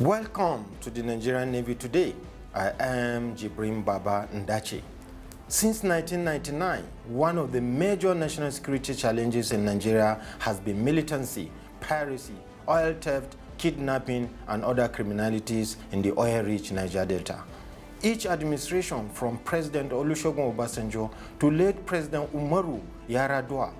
Welcome to the Nigerian Navy today. I am Jibrin Baba Ndache. Since 1999, one of the major national security challenges in Nigeria has been militancy, piracy, oil theft, kidnapping, and other criminalities in the oil-rich Niger Delta. Each administration, from President Olusegun Obasanjo to late President Umaru Yar'Adua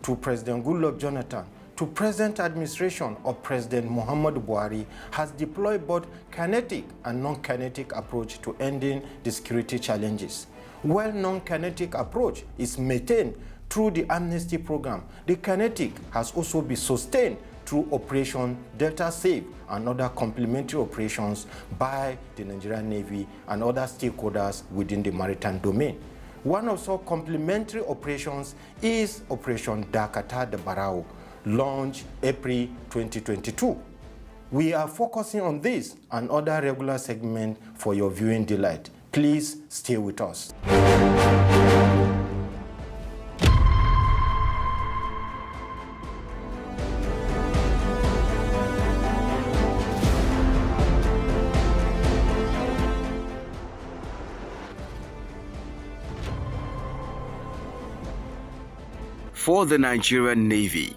to President Goodluck Jonathan, to present administration of President Muhammadu Buhari, has deployed both kinetic and non-kinetic approach to ending the security challenges. While non-kinetic approach is maintained through the amnesty program, the kinetic has also been sustained through Operation Delta Save and other complementary operations by the Nigerian Navy and other stakeholders within the maritime domain. One of such complementary operations is Operation Dakatar the Barawo, launched April 2022. We are focusing on this and other regular segments for your viewing delight. Please stay with us. For the Nigerian Navy,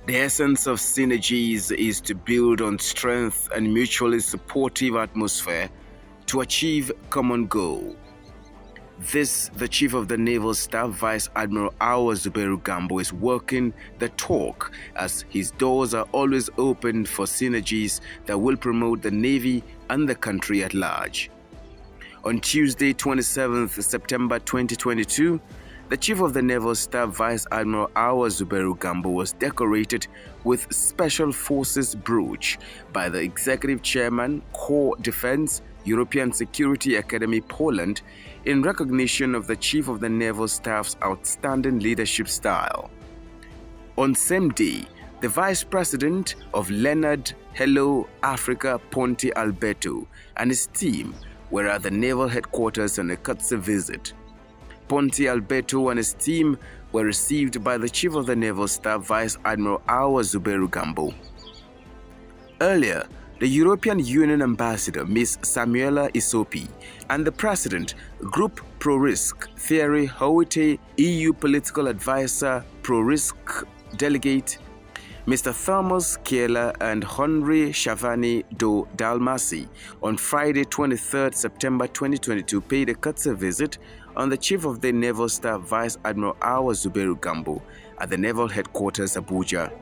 the essence of synergies is to build on strength and mutually supportive atmosphere to achieve common goal. This, the Chief of the Naval Staff, Vice Admiral Awa Zubairu Gambo, is walking the talk as his doors are always open for synergies that will promote the Navy and the country at large. On Tuesday, 27th September 2022, the Chief of the Naval Staff, Vice Admiral Awa Zubairu Gambo, was decorated with Special Forces brooch by the Executive Chairman, Corps Defense, European Security Academy, Poland, in recognition of the Chief of the Naval Staff's outstanding leadership style. On same day, the Vice President of Leonard Hello Africa, Ponte Alberto, and his team were at the Naval Headquarters on a courtesy visit. Ponte Alberto and his team were received by the Chief of the Naval Staff, Vice Admiral Awa Zubairu Gambo. Earlier, the European Union Ambassador, Ms. Samuela Isopi, and the President, Group Pro-Risk Thierry Houete, EU Political Advisor, Pro-Risk Delegate, Mr. Thomas Kiela and Henri Chavani do Dalmasi, on Friday, 23rd September 2022, paid a courtesy visit on the Chief of the Naval Staff, Vice Admiral Awa Zubairu Gambo, at the Naval Headquarters, Abuja.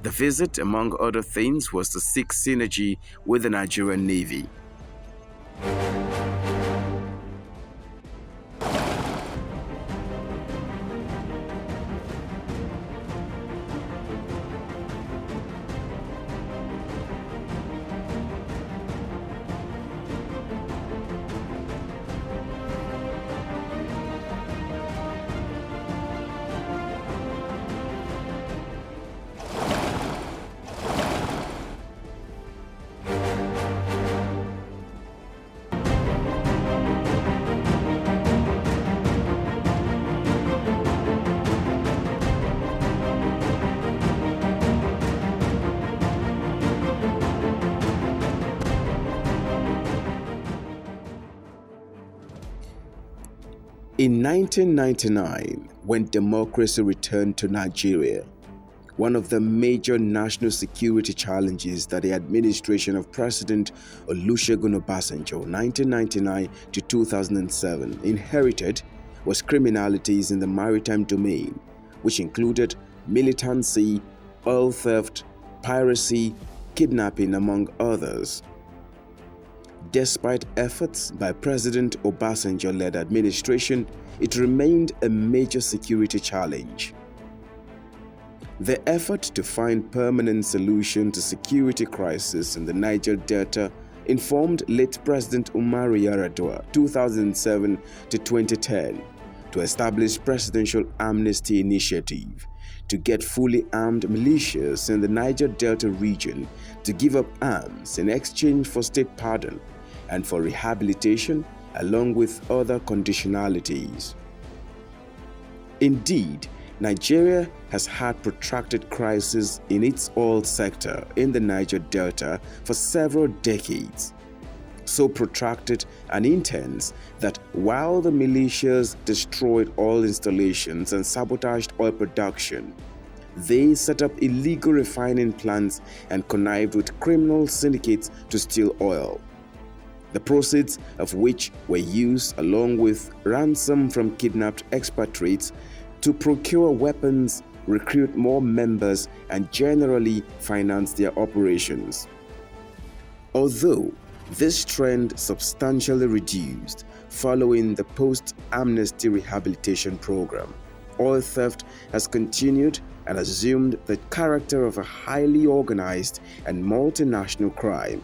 The visit, among other things, was to seek synergy with the Nigerian Navy. In 1999, when democracy returned to Nigeria, one of the major national security challenges that the administration of President Olusegun Obasanjo, 1999 to 2007, inherited was criminalities in the maritime domain, which included militancy, oil theft, piracy, kidnapping, among others. Despite efforts by President Obasanjo-led administration, it remained a major security challenge. The effort to find permanent solution to security crisis in the Niger Delta informed late President Umaru Yar'Adua, 2007 to 2010, to establish Presidential Amnesty Initiative to get fully armed militias in the Niger Delta region to give up arms in exchange for state pardon and for rehabilitation, along with other conditionalities. Indeed, Nigeria has had protracted crisis in its oil sector in the Niger Delta for several decades. So protracted and intense that while the militias destroyed oil installations and sabotaged oil production, they set up illegal refining plants and connived with criminal syndicates to steal oil, the proceeds of which were used along with ransom from kidnapped expatriates to procure weapons, recruit more members, and generally finance their operations. Although this trend substantially reduced following the post-amnesty rehabilitation program, oil theft has continued and assumed the character of a highly organized and multinational crime.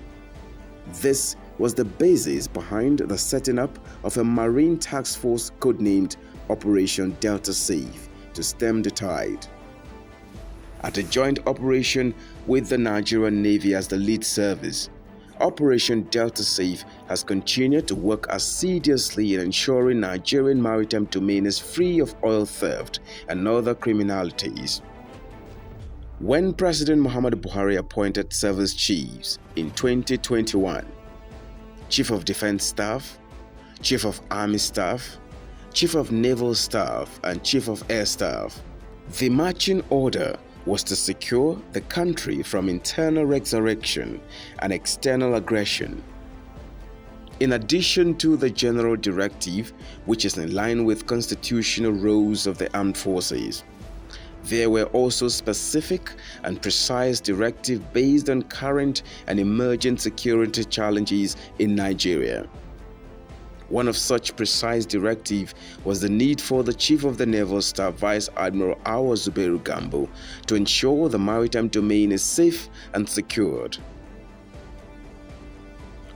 This was the basis behind the setting up of a marine task force codenamed Operation Delta Safe to stem the tide. At a joint operation with the Nigerian Navy as the lead service, Operation Delta Safe has continued to work assiduously in ensuring Nigerian maritime domain is free of oil theft and other criminalities. When President Muhammadu Buhari appointed service chiefs in 2021, Chief of Defense Staff, Chief of Army Staff, Chief of Naval Staff, and Chief of Air Staff, the marching order was to secure the country from internal resurrection and external aggression. In addition to the general directive, which is in line with constitutional roles of the armed forces, there were also specific and precise directives based on current and emerging security challenges in Nigeria. One of such precise directives was the need for the Chief of the Naval Staff, Vice Admiral Awa Zubairu Gambo, to ensure the maritime domain is safe and secured.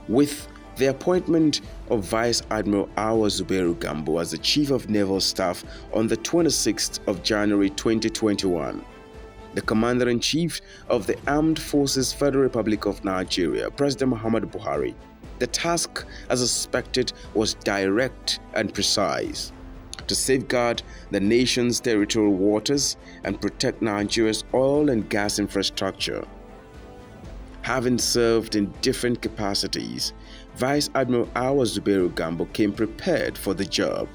With the appointment of Vice Admiral Awa Zubairu Gambo as the Chief of Naval Staff on the 26th of January 2021, the Commander-in-Chief of the Armed Forces Federal Republic of Nigeria, President Muhammadu Buhari, the task, as expected, was direct and precise: to safeguard the nation's territorial waters and protect Nigeria's oil and gas infrastructure. Having served in different capacities, Vice Admiral Awa Zubairu Gambo came prepared for the job.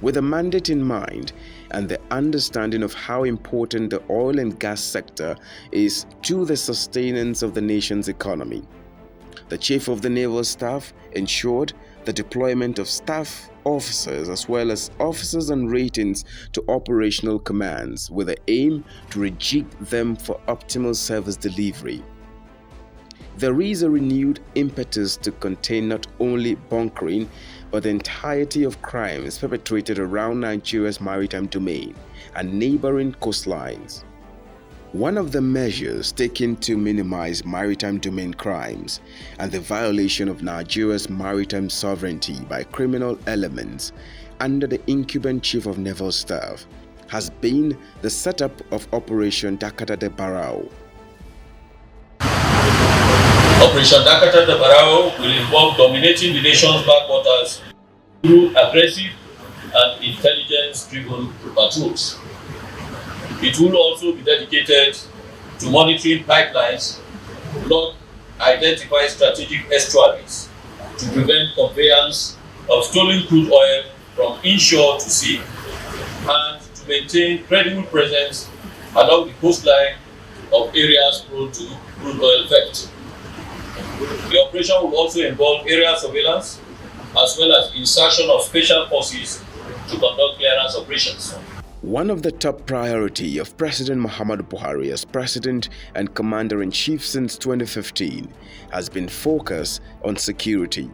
With a mandate in mind and the understanding of how important the oil and gas sector is to the sustenance of the nation's economy, the Chief of the Naval Staff ensured the deployment of staff officers as well as officers and ratings to operational commands with the aim to rejig them for optimal service delivery. There is a renewed impetus to contain not only bunkering but the entirety of crimes perpetrated around Nigeria's maritime domain and neighboring coastlines. One of the measures taken to minimize maritime domain crimes and the violation of Nigeria's maritime sovereignty by criminal elements under the incumbent Chief of Naval Staff has been the setup of Operation Dakatar de Barawo. Operation Dakatar de Barawo will involve dominating the nation's backwaters through aggressive and intelligence-driven patrols. It will also be dedicated to monitoring pipelines, block, identify strategic estuaries to prevent conveyance of stolen crude oil from inshore to sea, and to maintain credible presence along the coastline of areas prone to crude oil theft. The operation will also involve area surveillance as well as insertion of special forces to conduct clearance operations. One of the top priorities of President Muhammadu Buhari as President and Commander-in-Chief since 2015 has been focus on security.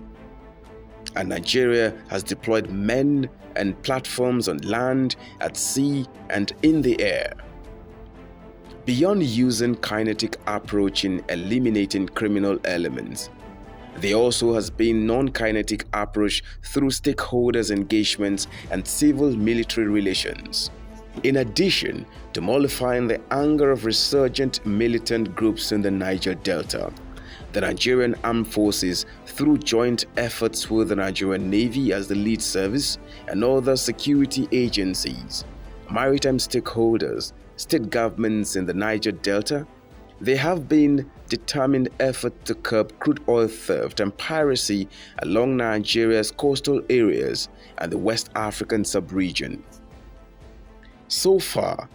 And Nigeria has deployed men and platforms on land, at sea, and in the air. Beyond using kinetic approach in eliminating criminal elements, there also has been non-kinetic approach through stakeholders' engagements and civil-military relations. In addition to mollifying the anger of resurgent militant groups in the Niger Delta, the Nigerian Armed Forces, through joint efforts with the Nigerian Navy as the lead service and other security agencies, maritime stakeholders, state governments in the Niger Delta, there have been determined efforts to curb crude oil theft and piracy along Nigeria's coastal areas and the West African sub-region. So far,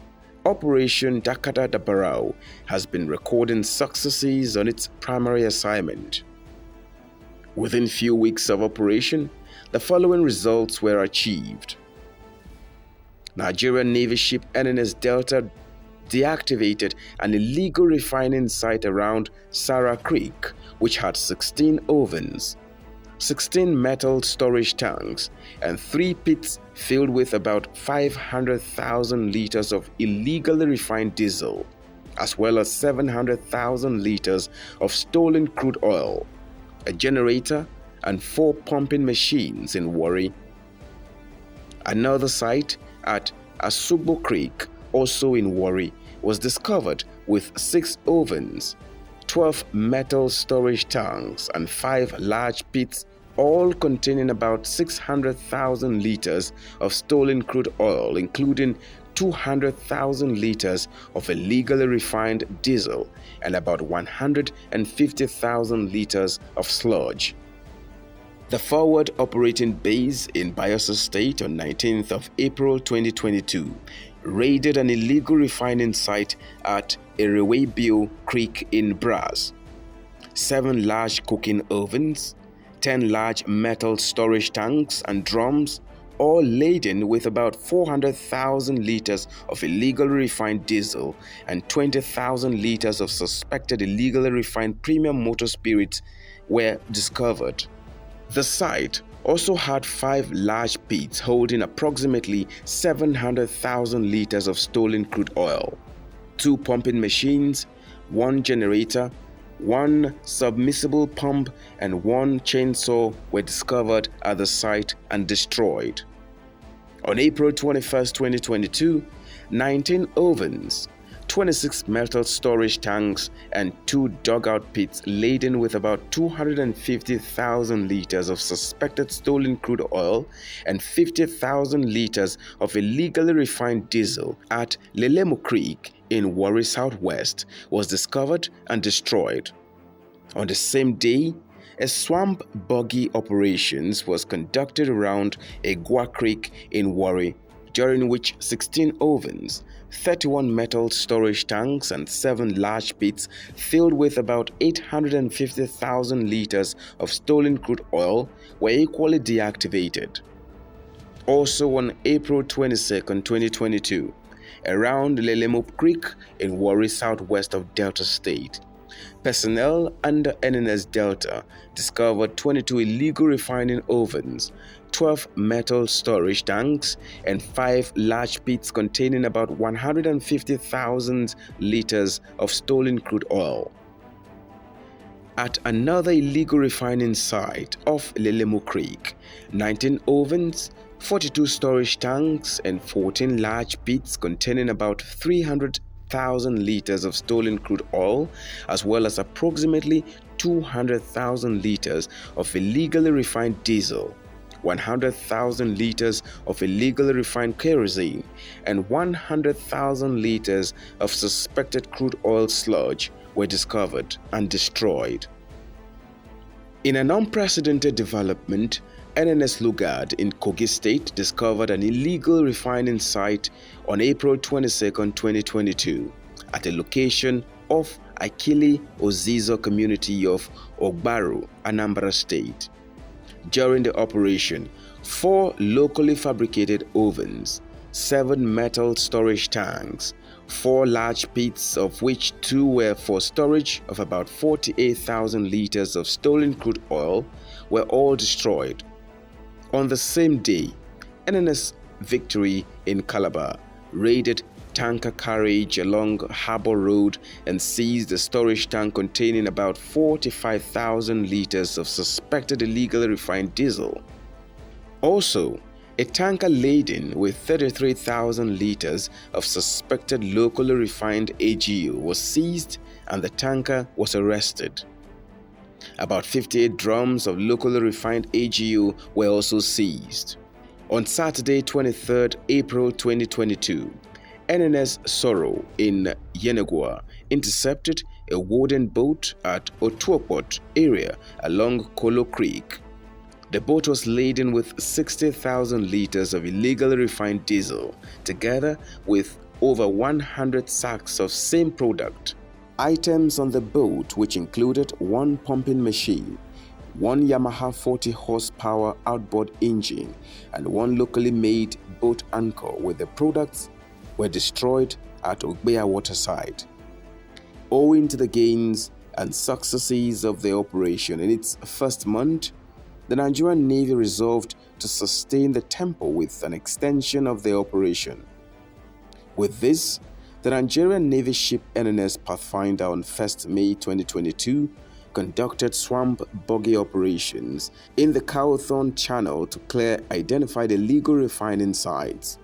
Operation Dakatar Barawo has been recording successes on its primary assignment. Within few weeks of operation, the following results were achieved. Nigerian Navy ship NNS Delta deactivated an illegal refining site around Sarah Creek, which had 16 ovens, 16 metal storage tanks, and 3 pits filled with about 500,000 liters of illegally refined diesel, as well as 700,000 liters of stolen crude oil, a generator, and 4 pumping machines in Warri. Another site at Asugbo Creek, also in Warri, was discovered with 6 ovens, 12 metal storage tanks, and 5 large pits, all containing about 600,000 liters of stolen crude oil, including 200,000 liters of illegally refined diesel and about 150,000 liters of sludge. The forward operating base in Bayelsa State on 19th of April 2022 raided an illegal refining site at Erewebio Creek in Brass. 7 large cooking ovens, 10 large metal storage tanks and drums, all laden with about 400,000 liters of illegally refined diesel and 20,000 liters of suspected illegally refined premium motor spirits, were discovered. The site also had 5 large pits holding approximately 700,000 liters of stolen crude oil, 2 pumping machines, 1 generator, 1 submersible pump, and 1 chainsaw were discovered at the site and destroyed. On April 21, 2022, 19 ovens, 26 metal storage tanks, and 2 dugout pits laden with about 250,000 liters of suspected stolen crude oil and 50,000 liters of illegally refined diesel at Lelemo Creek in Warri Southwest was discovered and destroyed. On the same day, a swamp buggy operations was conducted around Egwa Creek in Warri, during which 16 ovens, 31 metal storage tanks, and 7 large pits filled with about 850,000 liters of stolen crude oil were equally deactivated. Also on April 22, 2022, around Lelemo Creek in Warri Southwest of Delta State, personnel under NNS Delta discovered 22 illegal refining ovens, 12 metal storage tanks, and 5 large pits containing about 150,000 liters of stolen crude oil. At another illegal refining site off Lelemo Creek, 19 ovens, 42 storage tanks, and 14 large pits containing about 300,000 liters of stolen crude oil, as well as approximately 200,000 liters of illegally refined diesel, 100,000 liters of illegally refined kerosene, and 100,000 liters of suspected crude oil sludge were discovered and destroyed. In an unprecedented development, NNS Lugard in Kogi State discovered an illegal refining site on April 22, 2022 at a location off Akili Ozizo community of Ogbaro, Anambra State. During the operation, 4 locally fabricated ovens, 7 metal storage tanks, 4 large pits, of which 2 were for storage of about 48,000 liters of stolen crude oil, were all destroyed. On the same day, NNS Victory in Calabar raided tanker carriage along Harbour Road and seized a storage tank containing about 45,000 liters of suspected illegally refined diesel. Also, a tanker laden with 33,000 liters of suspected locally refined AGU was seized and the tanker was arrested. About 58 drums of locally refined AGU were also seized. On Saturday, 23rd April 2022, NNS Sorrow in Yenagua intercepted a wooden boat at Otuopot area along Kolo Creek. The boat was laden with 60,000 liters of illegally refined diesel, together with over 100 sacks of same product. Items on the boat, which included one pumping machine, one Yamaha 40 horsepower outboard engine, and one locally made boat anchor with the products, were destroyed at Ogbea waterside. Owing to the gains and successes of the operation in its first month, the Nigerian Navy resolved to sustain the tempo with an extension of the operation. With this, the Nigerian Navy ship NNS Pathfinder on 1st May 2022 conducted swamp buggy operations in the Cowthorne Channel to clear identified illegal refining sites.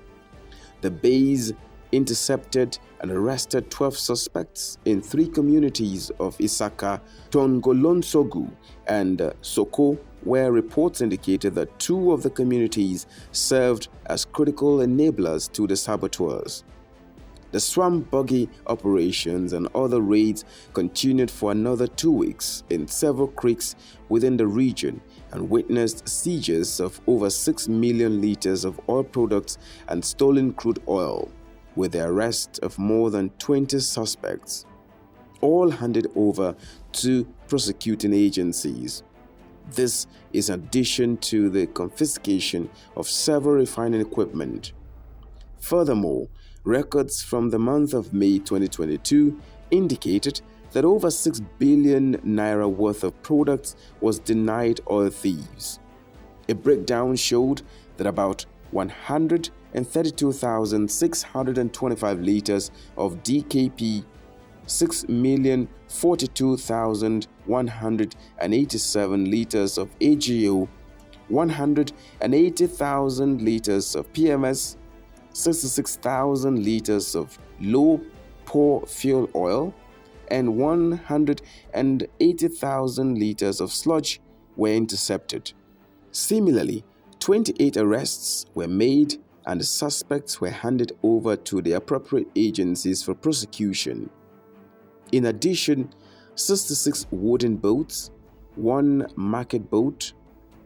The base intercepted and arrested 12 suspects in 3 communities of Isaka, Tongolonsogu, and Soko, where reports indicated that 2 of the communities served as critical enablers to the saboteurs. The swamp buggy operations and other raids continued for another 2 weeks in several creeks within the region and witnessed seizures of over 6 million liters of oil products and stolen crude oil, with the arrest of more than 20 suspects, all handed over to prosecuting agencies. This is in addition to the confiscation of several refining equipment. Furthermore, records from the month of May 2022 indicated that over 6 billion naira worth of products was denied oil thieves. A breakdown showed that about 132,625 liters of DKP, 6,042,187 liters of AGO, 180,000 liters of PMS, 66,000 liters of low-pour fuel oil, and 180,000 liters of sludge were intercepted. Similarly, 28 arrests were made and the suspects were handed over to the appropriate agencies for prosecution. In addition, 66 wooden boats, 1 market boat,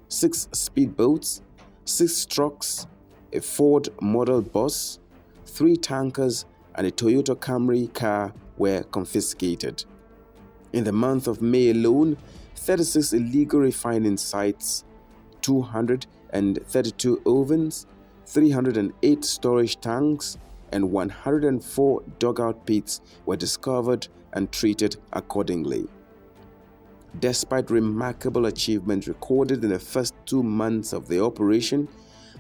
6 speedboats, 6 trucks, a Ford model bus, 3 tankers, and a Toyota Camry car were confiscated. In the month of May alone, 36 illegal refining sites, 232 ovens, 308 storage tanks, and 104 dugout pits were discovered and treated accordingly. Despite remarkable achievements recorded in the first 2 months of the operation,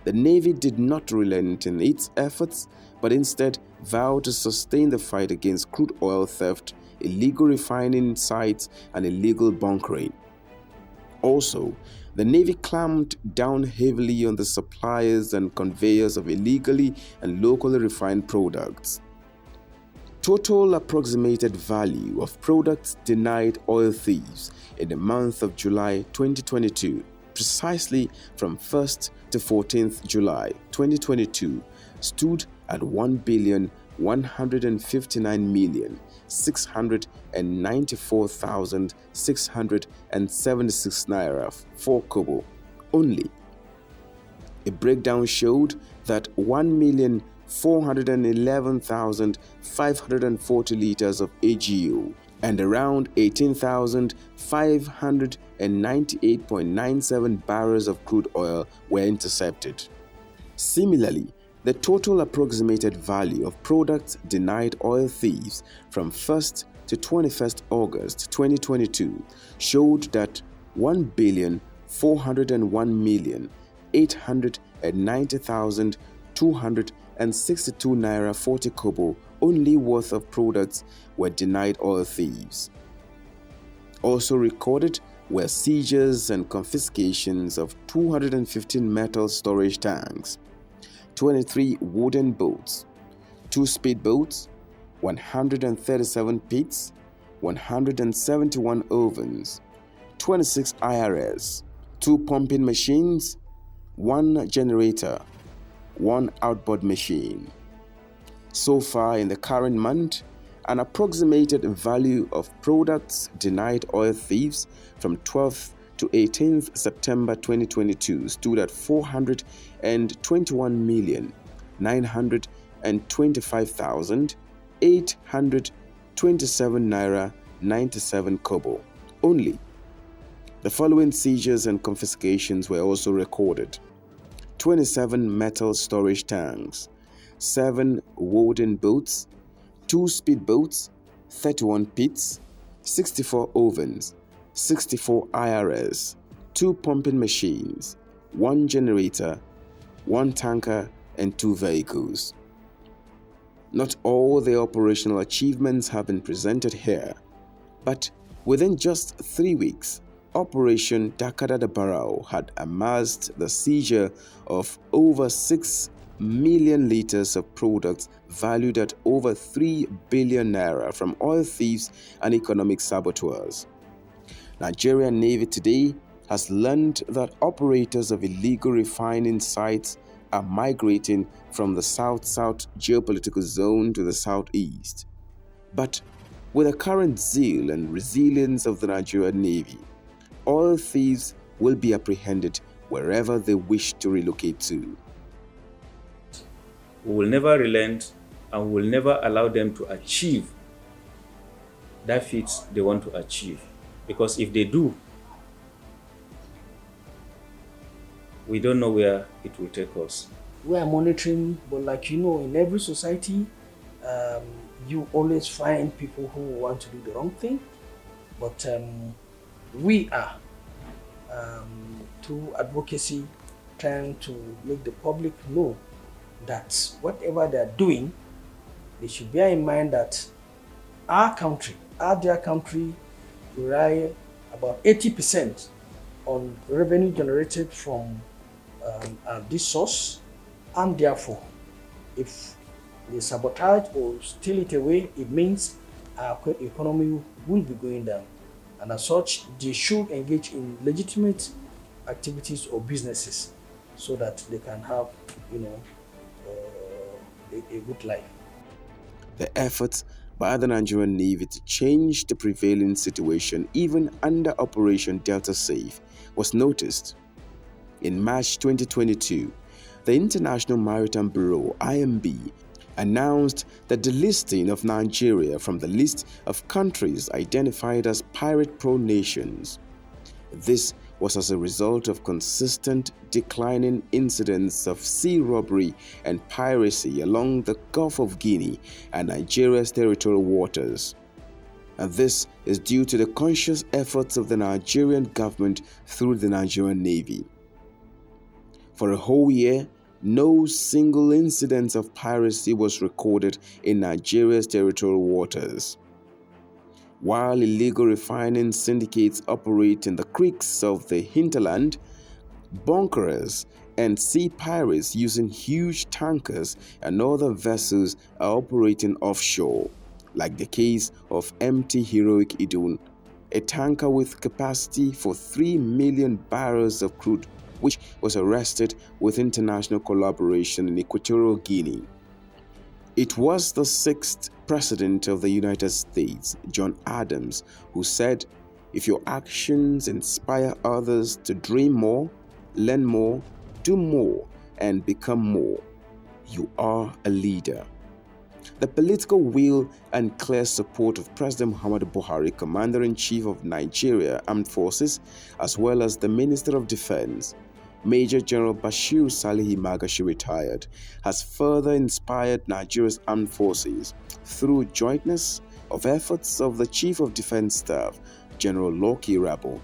the Navy did not relent in its efforts, but instead vowed to sustain the fight against crude oil theft, illegal refining sites, and illegal bunkering. Also, the Navy clamped down heavily on the suppliers and conveyors of illegally and locally refined products. Total approximated value of products denied oil thieves in the month of July 2022, precisely from 1st to 14th July 2022, stood at 1,159,694,676 naira 4 kobo only. A breakdown showed that 1,411,540 liters of AGO and around 18,598.97 barrels of crude oil were intercepted. Similarly, the total approximated value of products denied oil thieves from 1st to 21st August 2022 showed that 1,401,890,262 naira 40 kobo only worth of products were denied oil thieves. Also recorded were seizures and confiscations of 215 metal storage tanks, 23 wooden boats, 2 speedboats, 137 pits, 171 ovens, 26 IRS, 2 pumping machines, 1 generator, 1 outboard machine. So far in the current month, an approximated value of products denied oil thieves from 12th to 18th September 2022 stood at 421,925,827 naira 97 kobo only. The following seizures and confiscations were also recorded: 27 metal storage tanks, 7 wooden boats, 2 speedboats, 31 pits, 64 ovens, 64 IRS, 2 pumping machines, 1 generator, 1 tanker, and 2 vehicles. Not all the operational achievements have been presented here, but within just 3 weeks, Operation Dakatar Barawo had amassed the seizure of over 6 million liters of products valued at over 3 billion naira from oil thieves and economic saboteurs. Nigerian Navy today has learned that operators of illegal refining sites are migrating from the south-south geopolitical zone to the southeast. But with the current zeal and resilience of the Nigerian Navy, oil thieves will be apprehended wherever they wish to relocate to. We will never relent and we will never allow them to achieve that feat they want to achieve. Because if they do, we don't know where it will take us. We are monitoring, but like you know, in every society, you always find people who want to do the wrong thing. But we are, through advocacy, trying to make the public know that whatever they are doing, they should bear in mind that our country, their country, rely about 80% on revenue generated from this source, and therefore, if they sabotage or steal it away, it means our economy will be going down. And as such, they should engage in legitimate activities or businesses so that they can have, a good life. The efforts by the Nigerian Navy to change the prevailing situation, even under Operation Delta Safe, was noticed. In March 2022, the International Maritime Bureau (IMB) announced the delisting of Nigeria from the list of countries identified as pirate-prone nations. This was as a result of consistent declining incidents of sea robbery and piracy along the Gulf of Guinea and Nigeria's territorial waters. And this is due to the conscious efforts of the Nigerian government through the Nigerian Navy. For a whole year, no single incident of piracy was recorded in Nigeria's territorial waters. While illegal refining syndicates operate in the creeks of the hinterland, bunkerers and sea pirates using huge tankers and other vessels are operating offshore, like the case of MT Heroic Idun, a tanker with capacity for 3 million barrels of crude, which was arrested with international collaboration in Equatorial Guinea. It was the 6th President of the United States, John Adams, who said, "If your actions inspire others to dream more, learn more, do more, and become more, you are a leader." The political will and clear support of President Muhammadu Buhari, Commander-in-Chief of Nigeria Armed Forces, as well as the Minister of Defense, Major General Bashir Salihi Magashi retired, has further inspired Nigeria's armed forces through jointness of efforts of the Chief of Defense Staff, General Loki Rabo,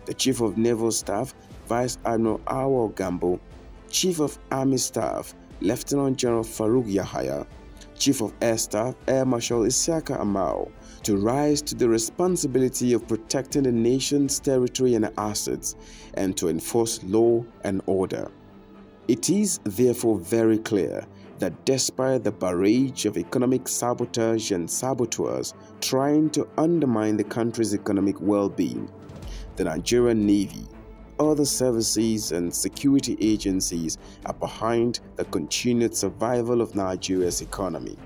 the Chief of Naval Staff, Vice Admiral Awa Gambo, Chief of Army Staff, Lieutenant General Farouk Yahaya, Chief of Air Staff, Air Marshal Isiaka Amao, to rise to the responsibility of protecting the nation's territory and assets and to enforce law and order. It is therefore very clear that despite the barrage of economic sabotage and saboteurs trying to undermine the country's economic well-being, the Nigerian Navy, other services and security agencies are behind the continued survival of Nigeria's economy.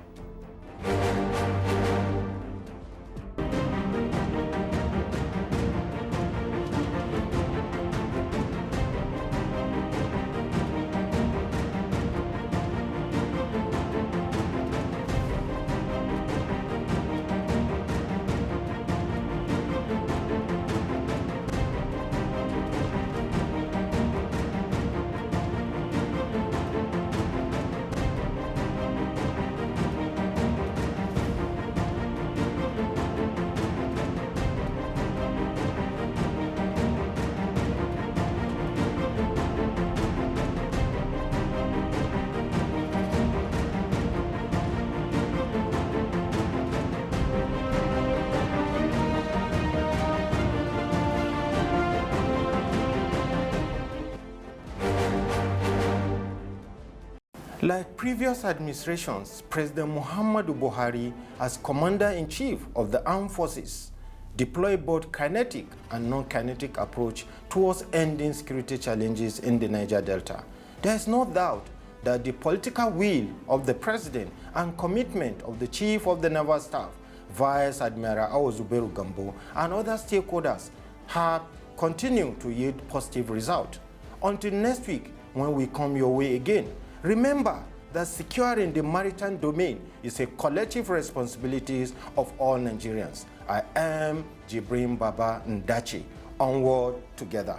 Like previous administrations, President Muhammadu Buhari, as Commander-in-Chief of the Armed Forces, deployed both kinetic and non-kinetic approach towards ending security challenges in the Niger Delta. There is no doubt that the political will of the President and commitment of the Chief of the Naval Staff, Vice Admiral Awozuberu Gambo, and other stakeholders have continued to yield positive results. Until next week, when we come your way again, remember that securing the maritime domain is a collective responsibility of all Nigerians. I am Jibrin Baba Ndachi. Onward together.